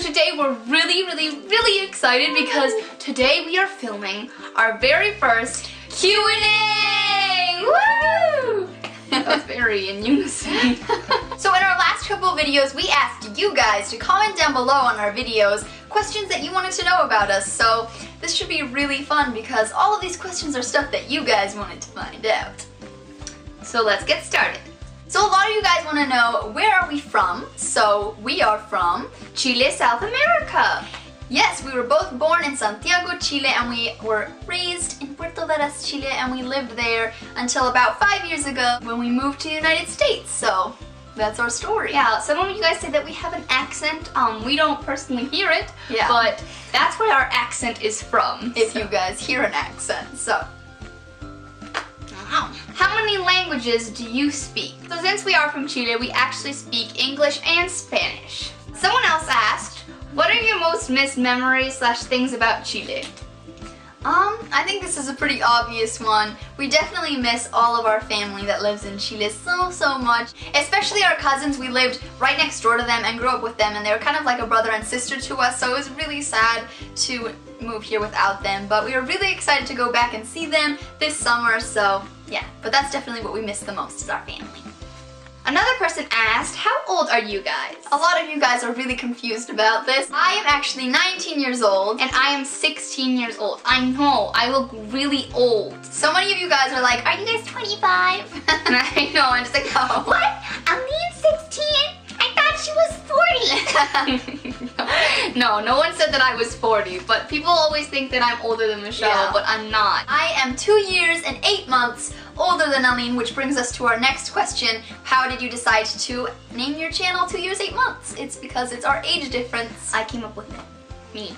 today we're really excited because today we are filming our very first Q&A! Woo! That was very in unison. So in our last couple of videos, we asked you guys to comment down below on our videos questions that you wanted to know about us. So this should be really fun because all of these questions are stuff that you guys wanted to find out. So let's get started. So a lot of you guys want to know, where are we from? So we are from Chile, South America. Yes, we were both born in Santiago, Chile, and we were raised in Puerto Varas, Chile, and we lived there until about 5 years ago when we moved to the United States. So that's our story. Yeah, some of you guys say that we have an accent. We don't personally hear it, but that's where our accent is from. If you guys hear an accent, so. How many languages do you speak? So since we are from Chile, we actually speak English and Spanish. Someone else asked, what are your most missed memories / things about Chile? I think this is a pretty obvious one. We definitely miss all of our family that lives in Chile so much. Especially our cousins. We lived right next door to them and grew up with them, and they were kind of like a brother and sister to us, so it was really sad to move here without them. But we are really excited to go back and see them this summer, so yeah. But that's definitely what we miss the most is our family. Another person asked, how old are you guys? A lot of you guys are really confused about this. I am actually 19 years old and I am 16 years old. I know, I look really old. So many of you guys are like, are you guys 25? And I know, I'm just like, oh. What? Aline's 16? I thought she was 40. No one said that I was 40, but people always think that I'm older than Michelle, but I'm not. I am 2 years and 8 months older than Aline, which brings us to our next question. How did you decide to name your channel 2 years, 8 months? It's because it's our age difference. I came up with it. Me.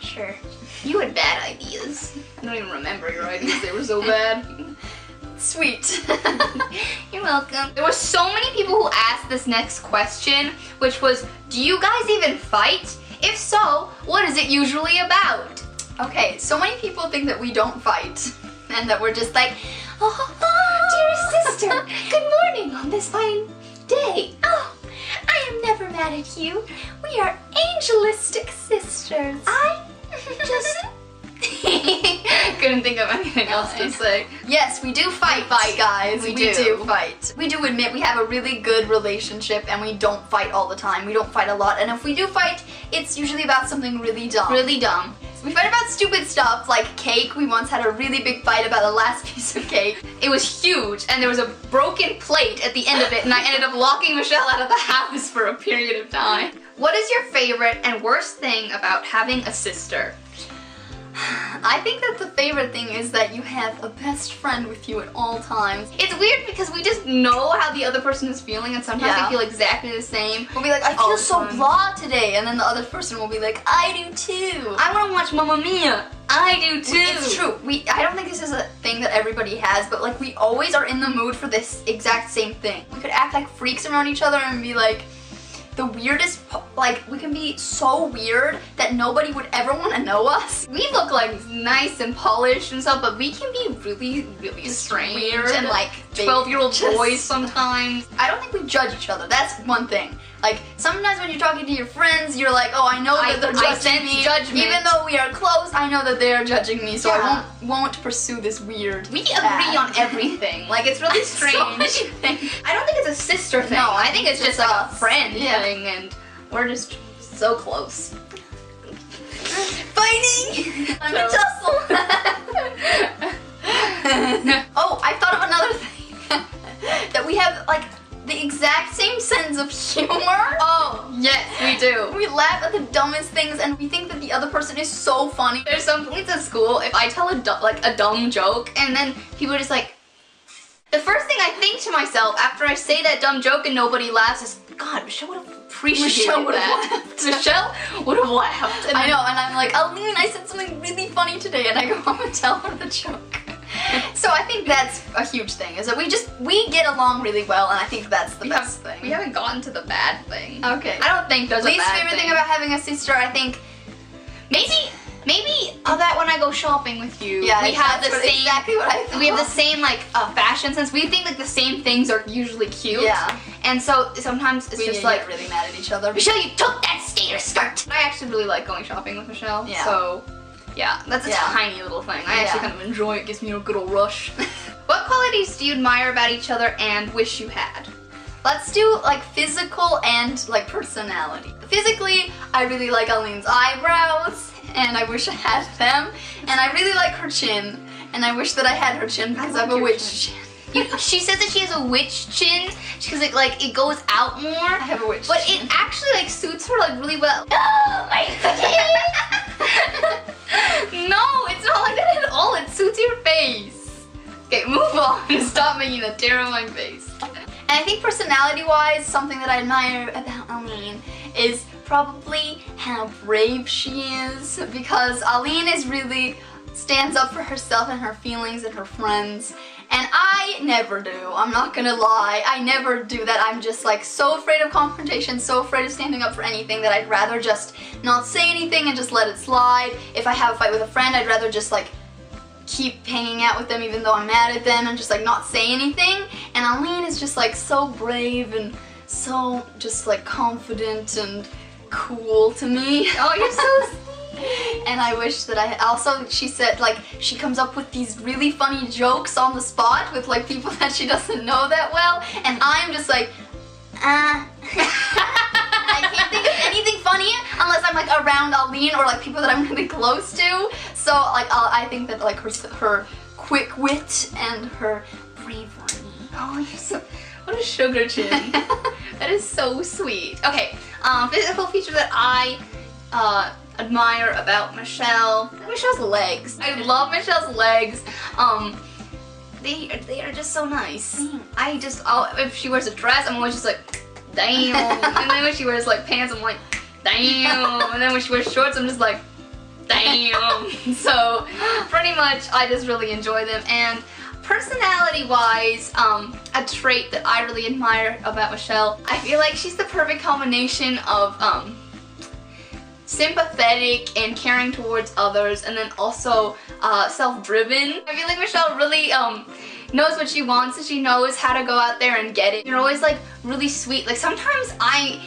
Sure. You had bad ideas. I don't even remember your ideas, they were so bad. Sweet. You're welcome. There were so many people who asked this next question, which was, do you guys even fight? If so, what is it usually about? Okay, so many people think that we don't fight, and that we're just like, oh, dear sister, good morning on this fine day. Oh, I am never mad at you. We are angelistic sisters. I just couldn't think of anything else to say. Yes, we do fight, guys. We do fight. We do admit we have a really good relationship and we don't fight all the time. We don't fight a lot, and if we do fight, it's usually about something really dumb. Really dumb. We fight about stupid stuff like cake. We once had a really big fight about the last piece of cake. It was huge and there was a broken plate at the end of it, and I ended up locking Michelle out of the house for a period of time. What is your favorite and worst thing about having a sister? I think that the favorite thing is that you have a best friend with you at all times. It's weird because we just know how the other person is feeling, and sometimes we feel exactly the same. We'll be like, I feel so blah today, and then the other person will be like, I do too. I want to watch Mamma Mia. I do too. It's true. I don't think this is a thing that everybody has, but like we always are in the mood for this exact same thing. We could act like freaks around each other and be like, the weirdest, like, we can be so weird that nobody would ever want to know us. We look like nice and polished and stuff, but we can be really strange weird and like 12-year-old boys sometimes. I don't think we judge each other. That's one thing. Like, sometimes when you're talking to your friends, you're like, oh, I know that they're judging me. Judgment. Even though we are close, I know that they are judging me, so I won't pursue this weird We agree on everything. Like, it's really strange. I don't think it's a sister thing. No, I think it's just like a friend thing, and we're just so close. Fighting! I'm a tussle! Oh, I thought of another thing. That we have, like, the exact same sense of humor. Oh, yes, we do. We laugh at the dumbest things and we think that the other person is so funny. There's some points at school, if I tell a dumb joke and then people are just like, the first thing I think to myself after I say that dumb joke and nobody laughs is, God, Michelle would have appreciated that. Michelle would have laughed. I know, and I'm like, Aline, I said something really funny today, and I go home and tell her the joke. So I think that's a huge thing, is that we get along really well, and I think that's the best thing. We haven't gotten to the bad thing. Okay. I don't think there's a bad thing. Least favorite thing about having a sister, I think, maybe that when I go shopping with you, we have the same. Exactly what I thought. We have the same like fashion sense. We think like the same things are usually cute. Yeah. And so sometimes it's just like really mad at each other. Michelle, you took that skater skirt. I actually really like going shopping with Michelle. Yeah. So yeah, that's a tiny little thing. I actually kind of enjoy it. It gives me a good old rush. What qualities do you admire about each other and wish you had? Let's do like physical and like personality. Physically, I really like Aline's eyebrows and I wish I had them. And I really like her chin. And I wish that I had her chin because I have a witch chin. She says that she has a witch chin because it goes out more. I have a witch but chin. It actually like suits her like really well. Oh my No, it's not like that at all. It suits your face. Okay, move on. Stop making a terrifying face. And I think personality-wise, something that I admire about Aline is probably how brave she is, because Aline is really stands up for herself and her feelings and her friends, and I never do. I'm not gonna lie, I never do that. I'm just like so afraid of confrontation, so afraid of standing up for anything that I'd rather just not say anything and just let it slide. If I have a fight with a friend, I'd rather just like keep hanging out with them even though I'm mad at them and just like not say anything. And Aline is just like so brave and so just like confident and cool to me. Oh, you're so sweet. And I wish that I also, she said like she comes up with these really funny jokes on the spot with like people that she doesn't know that well, and I'm just like I can't think of anything funny unless I'm like around Aline or like people that I'm really close to. So like I think that like her quick wit and her bravery. Oh, you're so, what a sugar chin. That is so sweet. Okay, physical feature that I admire about Michelle. Michelle's legs. I love Michelle's legs. They are just so nice. I just, if she wears a dress, I'm always just like, damn. And then when she wears like pants, I'm like, damn. And then when she wears shorts, I'm just like, damn. So pretty much I just really enjoy them. And personality-wise, a trait that I really admire about Michelle, I feel like she's the perfect combination of sympathetic and caring towards others, and then also self-driven. I feel like Michelle really knows what she wants, and she knows how to go out there and get it. You're always like really sweet. Like sometimes I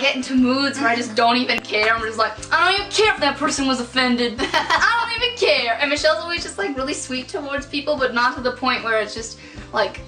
get into moods where I just don't even care. I'm just like, I don't even care if that person was offended. I don't even care. And Michelle's always just like really sweet towards people, but not to the point where it's just like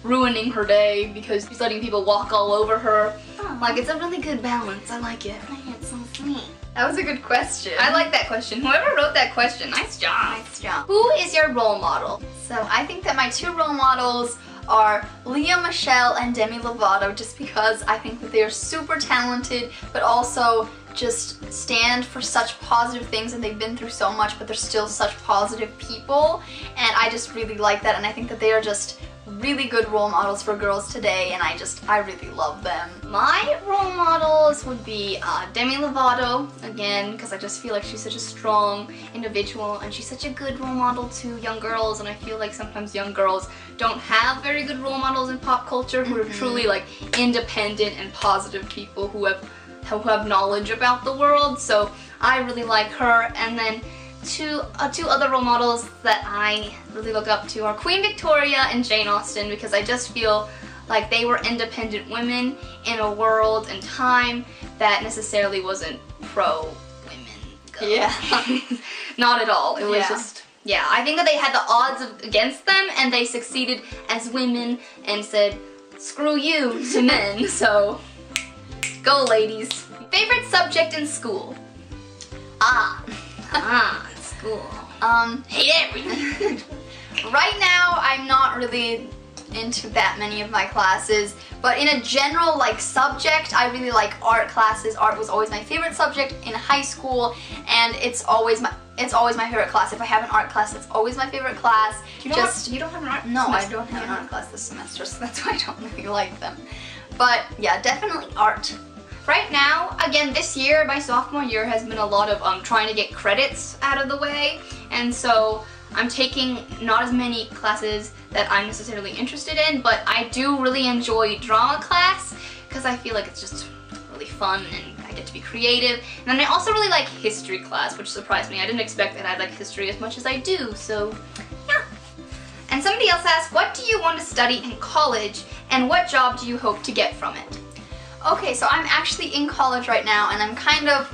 ruining her day because she's letting people walk all over her. Like, it's a really good balance. I like it. It's so sweet. That was a good question. I like that question. Whoever wrote that question, nice job. Nice job. Who is your role model? So I think that my two role models are Leah Michelle and Demi Lovato, just because I think that they are super talented, but also just stand for such positive things, and they've been through so much, but they're still such positive people, and I just really like that, and I think that they are just really good role models for girls today, and I really love them. My role models would be Demi Lovato, again, because I just feel like she's such a strong individual, and she's such a good role model to young girls, and I feel like sometimes young girls don't have very good role models in pop culture who are truly like independent and positive people who have knowledge about the world, so I really like her. And then two other role models that I really look up to are Queen Victoria and Jane Austen, because I just feel like they were independent women in a world and time that necessarily wasn't pro-women. Yeah. Not at all. It was just, yeah, I think that they had the odds against them, and they succeeded as women and said, screw you to men, so go ladies. Favorite subject in school? School. Hate everything. Right now, I'm not really into that many of my classes, but in a general like subject, I really like art classes. Art was always my favorite subject in high school, and it's always my favorite class. If I have an art class, it's always my favorite class. You don't have an art No, semester. I don't have an art class this semester, so that's why I don't really like them. But yeah, definitely art. Right now, again, this year, my sophomore year has been a lot of trying to get credits out of the way, and so I'm taking not as many classes that I'm necessarily interested in, but I do really enjoy drama class because I feel like it's just really fun and I get to be creative. And then I also really like history class, which surprised me. I didn't expect that I'd like history as much as I do, so yeah. And somebody else asked, what do you want to study in college And what job do you hope to get from it? Okay, so I'm actually in college right now, and I'm kind of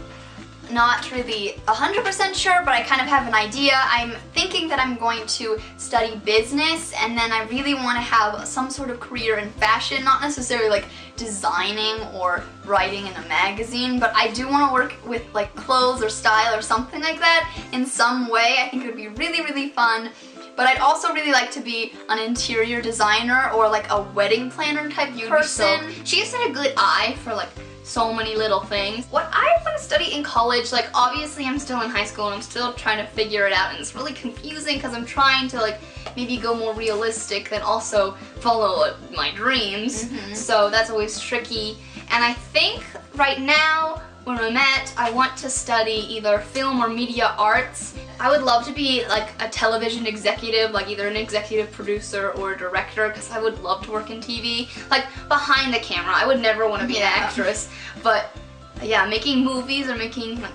not really 100% sure, but I kind of have an idea. I'm thinking that I'm going to study business, and then I really want to have some sort of career in fashion, not necessarily like designing or writing in a magazine, but I do want to work with like clothes or style or something like that in some way. I think it would be really, really fun. But I'd also really like to be an interior designer or like a wedding planner type person. She has such a good eye for like so many little things. What I want to study in college, like obviously I'm still in high school and I'm still trying to figure it out, and it's really confusing because I'm trying to like maybe go more realistic than also follow my dreams. So that's always tricky. And I think right now where I'm at, I want to study either film or media arts. I would love to be like a television executive, like either an executive producer or a director, because I would love to work in TV, like behind the camera. I would never want to be an actress, but yeah, making movies or making like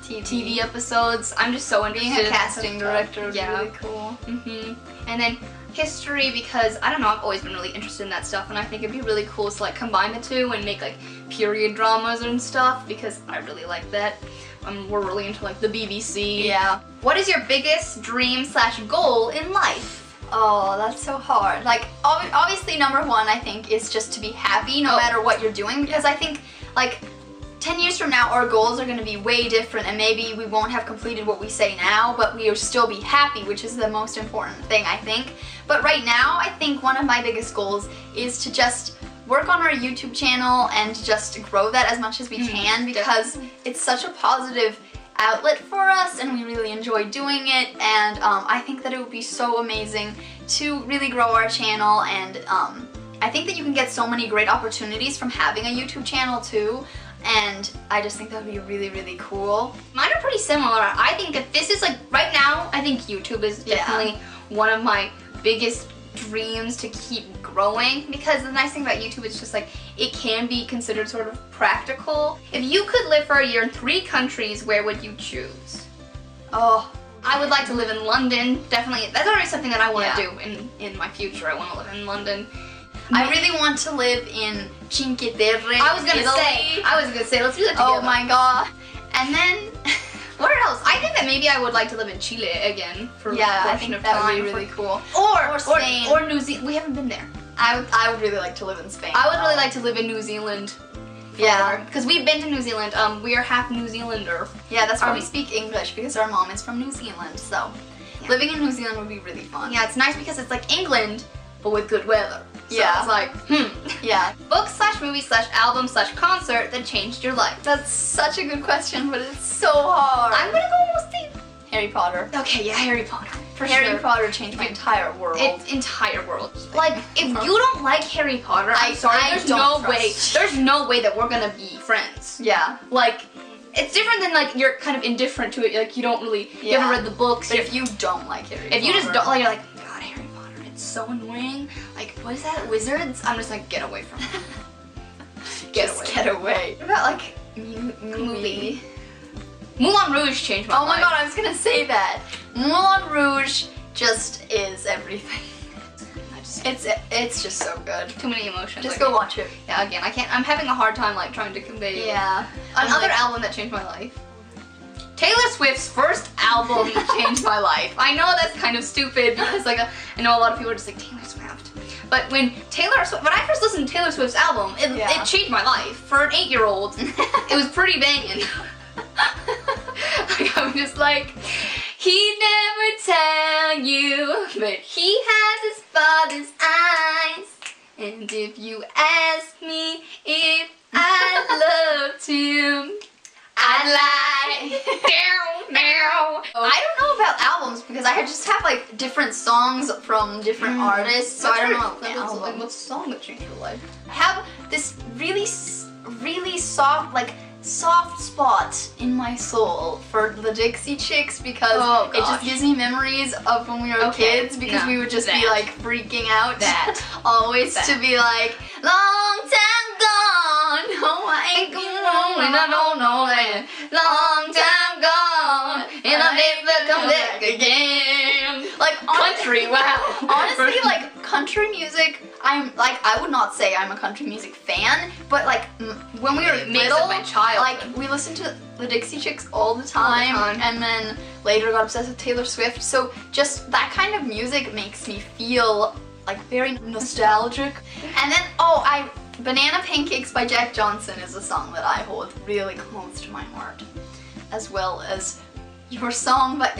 TV episodes. I'm just so interested. Being a casting director would be really cool. And then history, because I don't know, I've always been really interested in that stuff, and I think it'd be really cool to like combine the two and make like period dramas and stuff, because I really like that. We're really into like the BBC. Yeah. What is your biggest dream / goal in life? Oh, that's so hard. Like obviously number one I think is just to be happy no matter what you're doing, because I think like 10 years from now our goals are going to be way different, and maybe we won't have completed what we say now, but we will still be happy, which is the most important thing I think. But right now I think one of my biggest goals is to just work on our YouTube channel and just grow that as much as we can, because it's such a positive outlet for us and we really enjoy doing it, and I think that it would be so amazing to really grow our channel, and I think that you can get so many great opportunities from having a YouTube channel too, and I just think that would be really, really cool. Mine are pretty similar. I think if this is like, right now, I think YouTube is definitely one of my biggest dreams to keep growing, because the nice thing about YouTube is just like it can be considered sort of practical. If you could live for a year in 3 countries, where would you choose? Oh, I would like to live in London, definitely. That's already something that I want to do in my future. I want to live in London. I really want to live in Cinque Terre, I was gonna say, let's do that together. Oh my god. And then where else? I think that maybe I would like to live in Chile again for a portion of time. That would be really cool. Or Spain. Or New Zealand. We haven't been there. I would really like to live in Spain. I would really like to live in New Zealand. Yeah. Because we've been to New Zealand. We are half New Zealander. Yeah, that's why we speak English, because our mom is from New Zealand. So living in New Zealand would be really fun. Yeah, it's nice because it's like England, but with good weather. So it's like, Yeah. Book / movie / album / concert that changed your life. That's such a good question, but it's so hard. I'm gonna go mostly Harry Potter. Okay, yeah, Harry Potter. For Harry sure. Potter changed my entire world. Entire world. Like, if you don't like Harry Potter, I'm sorry, there's no way that we're gonna be friends. Yeah. Like, it's different than like you're kind of indifferent to it. Like you don't really, you haven't read the books. But if you don't like Harry Potter, if you just don't like, you're like, God, Harry Potter, it's so annoying. Like, what is that? Wizards? I'm just like, get away from it. Get away. What about like movie? Moulin Rouge changed my life. Oh my god, I was gonna say that. Moulin Rouge just is everything. It's just so good. Too many emotions. Just go watch it. Yeah, again, I can't. I'm having a hard time like trying to convey. Yeah. Another album that changed my life. Taylor Swift's first album changed my life. I know that's kind of stupid because like I know a lot of people are just like Taylor Swift. But when I first listened to Taylor Swift's album, it changed my life. For an 8-year-old, it was pretty banging. Like, I'm just like, he'd never tell you, but he has his father's eyes. And if you ask me if I loved him, I'd lie. I don't know about albums because I just have like different songs from different artists, so I don't know. Like, what song that changed your life? I have this really soft spot in my soul for the Dixie Chicks because it just gives me memories of when we were kids, because we would just be like freaking out always to be like, long time gone, no I ain't gone, and I don't know that, long time gone, and I'll never come back again. Like country. Wow. Honestly, like country music, I would not say I'm a country music fan, but like when we were It makes little, up my childhood. like we listened to the Dixie Chicks all the time, and then later got obsessed with Taylor Swift. So just that kind of music makes me feel like very nostalgic. And then Banana Pancakes by Jack Johnson is a song that I hold really close to my heart, as well as Your Song by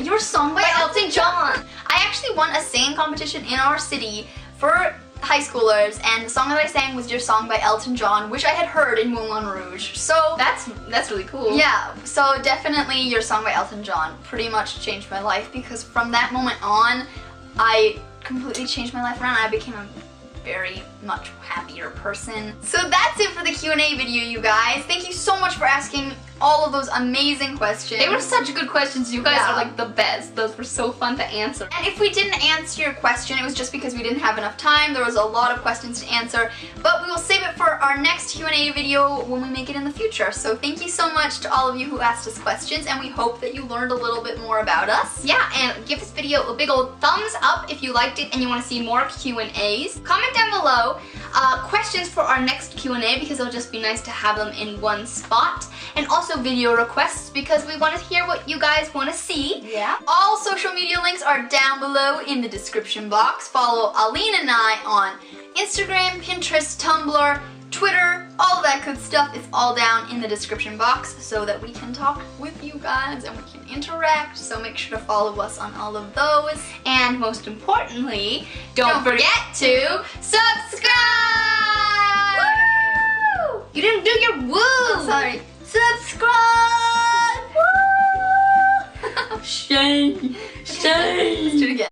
Elton John. I actually won a singing competition in our city for high schoolers, and the song that I sang was Your Song by Elton John, which I had heard in Moulin Rouge. So that's really cool. yeah, so definitely Your Song by Elton John pretty much changed my life, because from that moment on, I completely changed my life around. I became a very much happier person. So that's it for the Q&A video, you guys. Thank you so much for asking all of those amazing questions. They were such good questions. You guys Yeah. are like the best. Those were so fun to answer. And if we didn't answer your question, it was just because we didn't have enough time. There was a lot of questions to answer, but we will save it for our next Q&A video when we make it in the future. So thank you so much to all of you who asked us questions, and we hope that you learned a little bit more about us. Yeah, and give this video a big old thumbs up if you liked it and you want to see more Q&As. Comment down below questions for our next Q&A, because it'll just be nice to have them in one spot. And also video requests, because we want to hear what you guys want to see. Yeah. All social media links are down below in the description box. Follow Aline and I on Instagram, Pinterest, Tumblr, Twitter, all of that good stuff is all down in the description box, so that we can talk with you guys and we can interact. So make sure to follow us on all of those. And most importantly, don't forget to subscribe! Woo! You didn't do your woo! Oh, sorry. Subscribe! Woo! Shame! Shame! Let's do it again.